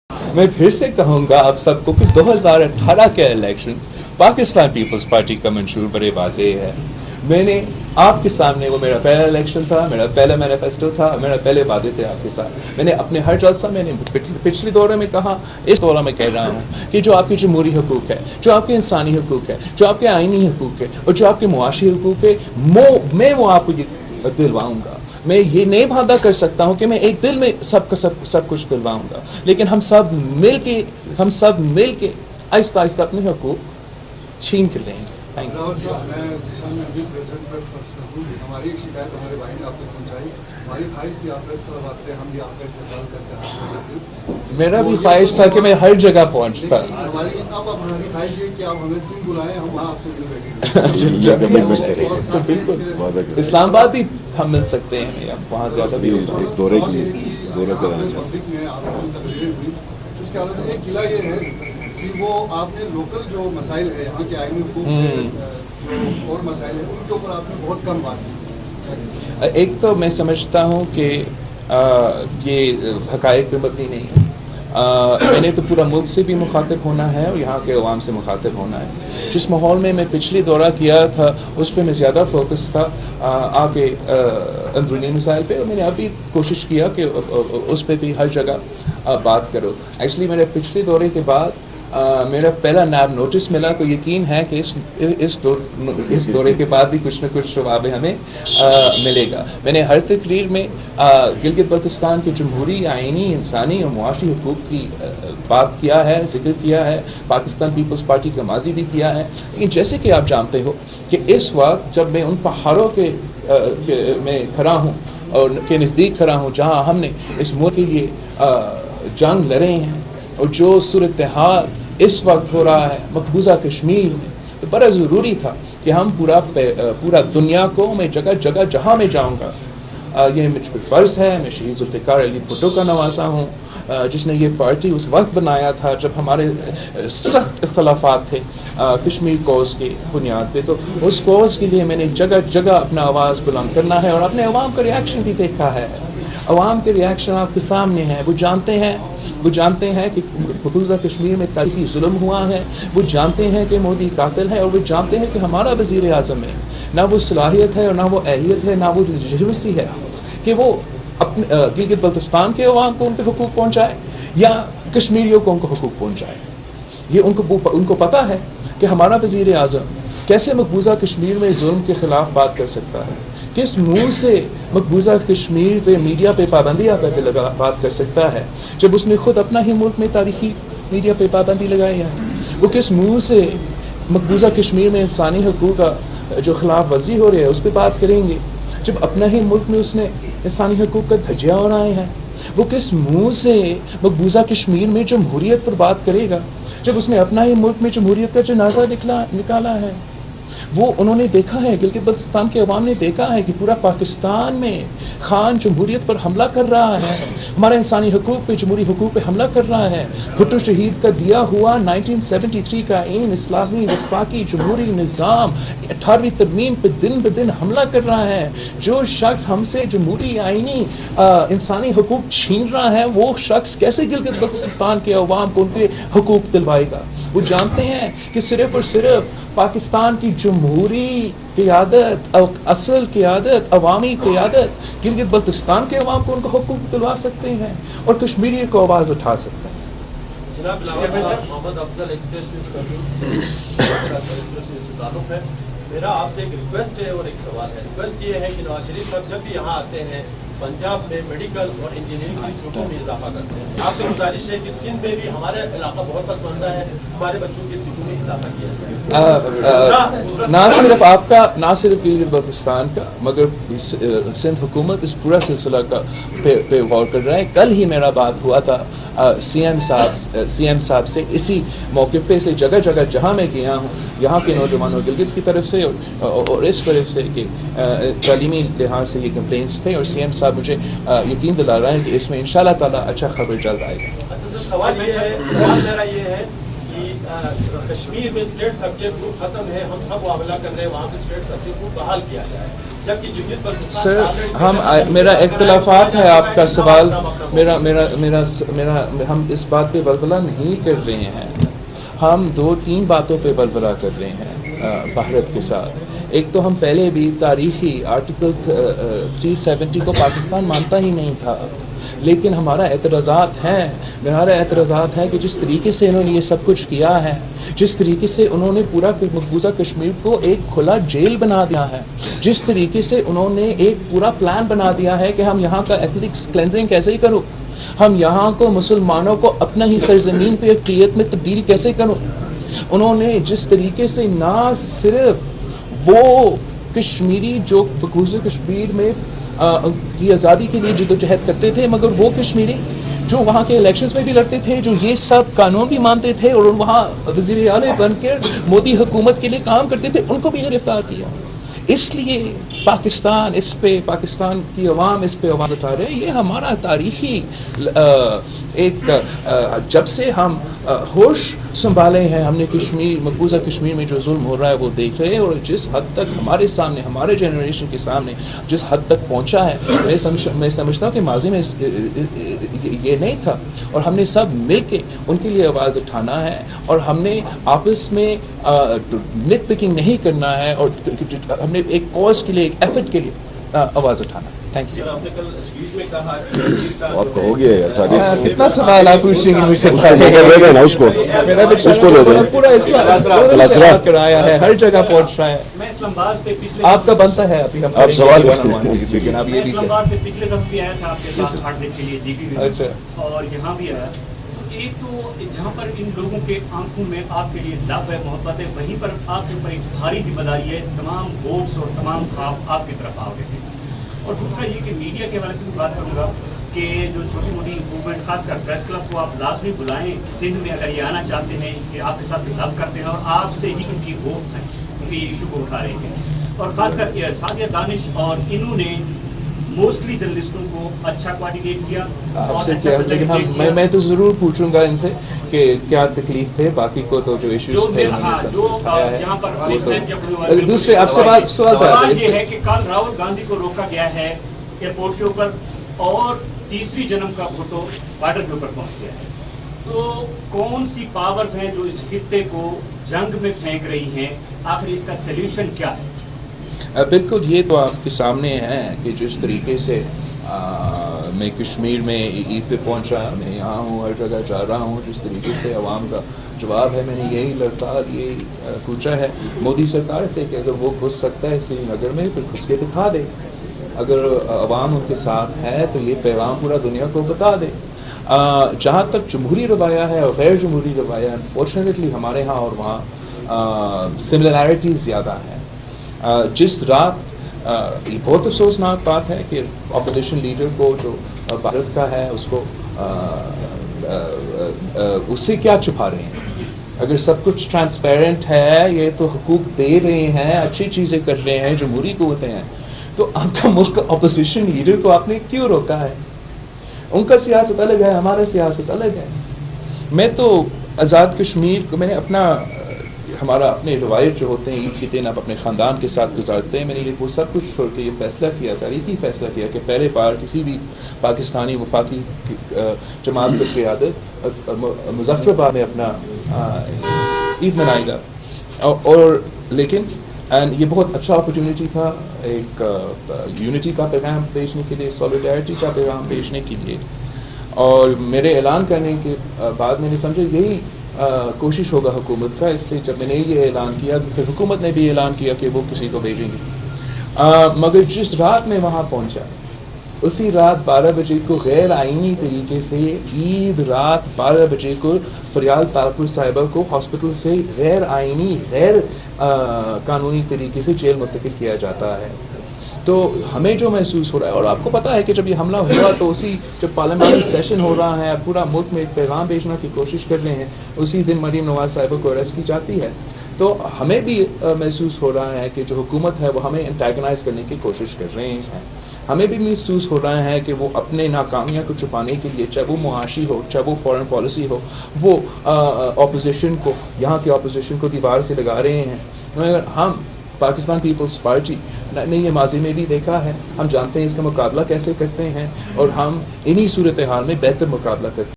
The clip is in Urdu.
میں پھر سے کہوں گا آپ سب کو کہ 2018 کے الیکشنز پاکستان پیپلز پارٹی کا منشور بڑے واضح ہے. میں نے آپ کے سامنے، وہ میرا پہلا الیکشن تھا، میرا پہلا مینیفیسٹو تھا، میرا پہلے وعدے تھے آپ کے ساتھ. میں نے اپنے ہر جلسہ میں نے پچھلی دورے میں کہا، اس دورہ میں کہہ رہا ہوں کہ جو آپ کی جمہوری حقوق ہے، جو آپ کے انسانی حقوق ہے، جو آپ کے آئینی حقوق ہے اور جو آپ کے معاشی حقوق ہے، میں وہ آپ کو دلواؤں گا. میں یہ نہیں وعدہ کر سکتا ہوں کہ میں ایک دل میں سب کچھ دلواؤں گا، لیکن ہم سب مل کے آہستہ آہستہ اپنے حقوق چھین کر لیں گے. ہماری ایک شکایت ہمارے بھائی نے آپ کو پہنچائی، ہماری خواہش تھی آپ پریس کرواتے، ہم بھی آپ کا استقبال کرتے. میرا بھی خواہش تھا کہ میں ہر جگہ پہنچتا. ہماری خواہش یہ کہ آپ ہمیں سنگھ بلائیں، ہم وہاں آپ سے بالکل اسلام آباد بھی ہم مل سکتے ہیں، وہاں زیادہ بھی دورے کرانا چاہتے ہیں. آپ کی جو تقریریں ہوئی اس کے حوالے سے ایک قلعہ یہ ہے کہ وہ آپ نے لوکل جو مسائل ہے یہاں کے آئینی حقوق اور مسائل ہیں ان کے اوپر آپ نے بہت کم بات کی. ایک تو میں سمجھتا ہوں کہ یہ حقائق پہ مبنی نہیں ہے. میں نے تو پورا ملک سے بھی مخاطب ہونا ہے اور یہاں کے عوام سے مخاطب ہونا ہے. جس ماحول میں پچھلی دورہ کیا تھا اس پہ میں زیادہ فوکس تھا آپ کے اندرونی مسائل پہ، اور میں نے ابھی کوشش کیا کہ اس پہ بھی ہر جگہ بات کرو. ایکچولی میرے پچھلے دورے کے بعد میرا پہلا نیب نوٹس ملا، تو یقین ہے کہ اس دورے کے بعد بھی کچھ نہ کچھ جواب ہمیں ملے گا. میں نے ہر تقریر میں گلگت بلتستان کے جمہوری، آئینی، انسانی اور معاشی حقوق کی بات کیا ہے، ذکر کیا ہے. پاکستان پیپلز پارٹی کا ماضی بھی کیا ہے. لیکن جیسے کہ آپ جانتے ہو کہ اس وقت جب میں ان پہاڑوں کے میں کھڑا ہوں اور کے نزدیک کھڑا ہوں جہاں ہم نے اس ملک کے لیے جنگ لڑے ہیں، اور جو صورتحال اس وقت ہو رہا ہے مقبوضہ کشمیر میں، تو بڑا ضروری تھا کہ ہم پورا دنیا کو، میں جگہ جگہ جہاں میں جاؤں گا، یہ مجھ پہ فرض ہے. میں شہید ذوالفقار علی بھٹو کا نواسا ہوں، جس نے یہ پارٹی اس وقت بنایا تھا جب ہمارے سخت اختلافات تھے کشمیر کوز کے بنیاد پہ. تو اس کوز کے لیے میں نے جگہ جگہ اپنا آواز بلند کرنا ہے، اور اپنے عوام کا ریاکشن بھی دیکھا ہے. عوام کے ریاکشن آپ کے سامنے ہیں. وہ جانتے ہیں کہ مقبوضہ کشمیر میں تاریخی ظلم ہوا ہے. وہ جانتے ہیں کہ مودی قاتل ہے، اور وہ جانتے ہیں کہ ہمارا وزیر اعظم ہے نہ وہ صلاحیت ہے اور نہ وہ اہلیت ہے، نہ وہ لیجٹمیسی ہے کہ وہ اپنے گلگت بلتستان کے عوام کو ان کے حقوق پہنچائے یا کشمیریوں کو ان کو حقوق پہنچائے. یہ ان کو پتہ ہے کہ ہمارا وزیر اعظم کیسے مقبوضہ کشمیر میں ظلم کے خلاف بات کر سکتا ہے، کس منہ سے مقبوضہ کشمیر پہ میڈیا پہ پابندیاں بات کر سکتا ہے جب اس نے خود اپنا ہی ملک میں تاریخی میڈیا پہ پابندی لگائی ہے. وہ کس منہ سے مقبوضہ کشمیر میں انسانی حقوق کا جو خلاف ورزی ہو رہی ہے اس پہ بات کریں گے جب اپنا ہی ملک میں اس نے انسانی حقوق کا دھجیاں اڑائے ہیں. وہ کس منہ سے مقبوضہ کشمیر میں جمہوریت پر بات کرے گا جب اس نے اپنا ہی ملک میں جمہوریت کا جنازہ نکالا ہے. وہ انہوں نے دیکھا ہے، گلگت بلتستان کے عوام نے دیکھا ہے کہ پورا پاکستان میں خان جمہوریت پر حملہ کر رہا ہے، ہمارے انسانی حقوق پہ، جمہوری حقوق پہ حملہ کر رہا ہے. بھٹو شہید کا دیا ہوا 1973 کا اسلامی وفاقی جمہوری نظام 18ویں ترمیم پہ دن بدن حملہ کر رہا ہے. جو شخص ہم سے جمہوری، آئینی، انسانی حقوق چھین رہا ہے، وہ شخص کیسے گلگت بلتستان کے عوام کو ان کے حقوق دلوائے گا؟ وہ جانتے ہیں کہ صرف اور صرف پاکستان کی جمہوری قیادت، اصل قیادت، عوامی قیادت گلگت بلتستان کے عوام کو ان کو حقوق دلوا سکتے ہیں اور کشمیری کو آواز اٹھا سکتے ہیں. جناب محمد افضل ایکسپریس سے تعلق ہے. میرا آپ سے ایک ریکویسٹ ہے اور ایک سوال ہے. ریکویسٹ یہ ہے کہ نواز شریف صاحب جب بھی یہاں آتے ہیں پنجاب میں میڈیکل اور انجینئرنگ کی سیٹوں میں اضافہ کرتے ہیں. آپ سے گزارش ہے کہ سندھ میں بھی ہمارا علاقہ بہت پسماندہ ہے، ہمارے بچوں کی سیٹوں میں اضافہ کیا جائے. نہ صرف گلگت بلتستان کا مگر سندھ حکومت اس پورا سلسلہ کا پہ غور کر رہا ہے. کل ہی میرا بات ہوا تھا سی ایم صاحب سے اسی موقع پہ. اس لیے جگہ جگہ جہاں میں گیا ہوں یہاں کے نوجوانوں گلگت کی طرف سے اور اس طرف سے کہ تعلیمی لحاظ سے یہ کمپلینٹس تھے، اور سی ایم صاحب مجھے یقین دلا رہے ہیں کہ اس میں انشاءاللہ تعالیٰ اچھا خبر جلد آئے گا. اچھا سر، سوال میرا یہ ہے کہ کشمیر میں اسٹیٹ سبجیکٹ گروپ ختم ہے, ہم سب معاملہ کر رہے ہیں وہاں پہ اسٹیٹ سبجیکٹ گروپ بحال کیا جائے, جبکہ جمہوریت پاکستان سر میرا اختلافات ہے آپ کا سوال, میرا ہم اس بات پہ بلبلہ نہیں کر رہے ہیں, ہم 2-3 باتوں پہ بلبلہ کر رہے ہیں بھارت کے ساتھ. ایک تو ہم پہلے بھی تاریخی آرٹیکل 370 کو پاکستان مانتا ہی نہیں تھا, لیکن ہمارا اعتراضات ہیں کہ جس طریقے سے انہوں نے یہ سب کچھ کیا ہے, جس طریقے سے انہوں نے پورا مقبوضہ کشمیر کو ایک کھلا جیل بنا دیا ہے, جس طریقے سے انہوں نے ایک پورا پلان بنا دیا ہے کہ ہم یہاں کا ایتھنک کلینزنگ کیسے ہی کروں, ہم یہاں کو مسلمانوں کو اپنا ہی سرزمین پہ اقلیت میں تبدیل کیسے کروں. انہوں نے جس طریقے سے نہ صرف وہ کشمیری جو مقبوضہ کشمیر میں کی آزادی کے لیے جدوجہد کرتے تھے, مگر وہ کشمیری جو وہاں کے الیکشنز میں بھی لڑتے تھے, جو یہ سب قانون بھی مانتے تھے اور وہاں وزیر اعلیٰ بن کر مودی حکومت کے لیے کام کرتے تھے, ان کو بھی گرفتار کیا. اس لیے پاکستان کی عوام اس پہ آواز اٹھا رہے ہیں. یہ ہمارا تاریخی ایک جب سے ہم ہوش سنبھالے ہیں, ہم نے مقبوضہ کشمیر میں جو ظلم ہو رہا ہے وہ دیکھ رہے ہیں, اور جس حد تک ہمارے سامنے, ہمارے جنریشن کے سامنے جس حد تک پہنچا ہے, میں سمجھتا ہوں کہ ماضی میں یہ نہیں تھا, اور ہم نے سب مل کے ان کے لیے آواز اٹھانا ہے, اور ہم نے آپس میں نٹ پکنگ نہیں کرنا ہے, اور ہم نے ایک کاز کے لیے, ایک ایفرٹ کے لیے آواز اٹھانا. Thank you. آپ نے کل اسپیچ میں کہا کہ آپ کا ہو گیا کتنا سوال آپ پوچھیں گے مجھ سے, اس کو دے دیں. پورا اسلام کرایا ہے, ہر جگہ پہنچ رہا ہے. میں اسلام آباد سے پچھلے آپ کا بنتا ہے ابھی ہم آپ سوال لیکن آپ یہ بھی اسلام آباد سے پچھلے دفعہ بھی آیا تھا آپ کے ساتھ پڑھنے کے لیے, جی پی اچھا, اور یہاں بھی آیا. ایک تو جہاں پر ان لوگوں کے آنکھوں میں آپ کے لیے لو ہے, محبت ہے, وہیں پر آپ کے اوپر ایک بھاری ذمہ داری ہے, تمام ووٹس اور تمام خواب آپ کی طرف آ گئے تھے. اور دوسرا یہ کہ میڈیا کے حوالے سے بھی بات کروں گا کہ جو چھوٹی موٹی امپروومنٹ, خاص کر پریس کلب کو آپ لازمی بلائیں سندھ میں, اگر یہ آنا چاہتے ہیں کہ آپ کے ساتھ لو کرتے ہیں اور آپ سے ہی ان کی ہوپس ہیں, ان کے ایشو کو اٹھا رہے ہیں. اور خاص کر سعدیہ دانش اور انہوں نے موسٹلی جرنلسٹوں کو اچھا کوارڈینیٹ کیا. لیکن میں تو ضرور پوچھوں گا ان سے کہ کیا تکلیف تھے, باقی کو تو جو ایشوز تھے دوسرے. آپ سے سوال یہ ہے کہ کل راہل گاندھی کو روکا گیا ہے ایئرپورٹ کے اوپر, اور تیسری جنم کا فوٹو بارڈر کے اوپر پہنچ گیا ہے. تو کون سی پاورز ہیں جو اس خطے کو جنگ میں پھینک رہی ہیں, آخر اس کا سلیوشن کیا ہے؟ بالکل, یہ تو آپ کے سامنے ہے کہ جس طریقے سے میں کشمیر میں عید پہ پہنچا, میں یہاں ہوں, ہر جگہ جا رہا ہوں, جس طریقے سے عوام کا جواب ہے, میں نے یہی لڑکار یہی پوچھا ہے مودی سرکار سے کہ اگر وہ گھس سکتا ہے سری نگر میں پھر گھس کے دکھا دے, اگر عوام ان کے ساتھ ہے تو یہ پیغام پورا دنیا کو بتا دے. جہاں تک جمہوری رویہ ہے اور غیر جمہوری رویہ, انفارچونیٹلی ہمارے ہاں اور وہاں سملریٹیز زیادہ ہیں. جس رات یہ بہت افسوسناک بات ہے کہ اپوزیشن لیڈر کو جو بھارت کا ہے اس کو اس سے کیا چھپا رہے ہیں, اگر سب کچھ ٹرانسپیرنٹ ہے, یہ تو حقوق دے رہے ہیں, اچھی چیزیں کر رہے ہیں, جمہوری قوتیں ہیں, تو آپ کا ملک اپوزیشن لیڈر کو آپ نے کیوں روکا ہے؟ ان کا سیاست الگ ہے, ہمارا سیاست الگ ہے. میں تو آزاد کشمیر کو میں نے ہمارا اپنے روایت جو ہوتے ہیں عید کے دن آپ اپنے خاندان کے ساتھ گزارتے ہیں, میں نے وہ سب کچھ چھوڑ کے یہ فیصلہ کیا, تاریخی فیصلہ کیا کہ پہلے بار کسی بھی پاکستانی وفاقی جماعت کی قیادت مظفر آباد میں اپنا عید منائے گا. اور لیکن یہ بہت اچھا اپرچونیٹی تھا ایک یونٹی کا پیغام بھیجنے کے لیے, سالیڈیرٹی کا پیغام بھیجنے کے لیے, اور میرے اعلان کرنے کے بعد میں نے سمجھا یہی کوشش ہوگا حکومت کا, اس لیے جب میں نے یہ اعلان کیا تو پھر حکومت نے بھی اعلان کیا کہ وہ کسی کو بھیجیں گے. مگر جس رات میں وہاں پہنچا اسی رات 12 بجے کو غیر آئینی طریقے سے عید رات 12 بجے کو فریال تالپور صاحبہ کو ہاسپٹل سے غیر آئینی غیر قانونی طریقے سے جیل منتقل کیا جاتا ہے. تو ہمیں جو محسوس ہو رہا ہے، اور آپ کو پتہ ہے کہ جب یہ حملہ ہوا تو اسی جب پارلیمانی سیشن ہو رہا ہے، پورا ملک میں ایک پیغام بھیجنا کی کوشش کر رہے ہیں، اسی دن مریم نواز صاحبہ کو اریسٹ کی جاتی ہے. تو ہمیں بھی محسوس ہو رہا ہے کہ جو حکومت ہے وہ ہمیں انٹیگنائز کرنے کی کوشش کر رہے ہیں. ہمیں بھی محسوس ہو رہا ہے کہ وہ اپنے ناکامیاں کو چھپانے کے لیے، چاہے وہ معاشی ہو، چاہے وہ فارن پالیسی ہو، وہ اپوزیشن کو، یہاں کی اپوزیشن کو دیوار سے لگا رہے ہیں. مگر ہم پاکستان پیپلز پارٹی نے یہ ماضی میں بھی دیکھا ہے، ہم جانتے ہیں اس کا مقابلہ کیسے کرتے ہیں، اور ہم انہی صورتحال میں بہتر مقابلہ کرتے ہیں.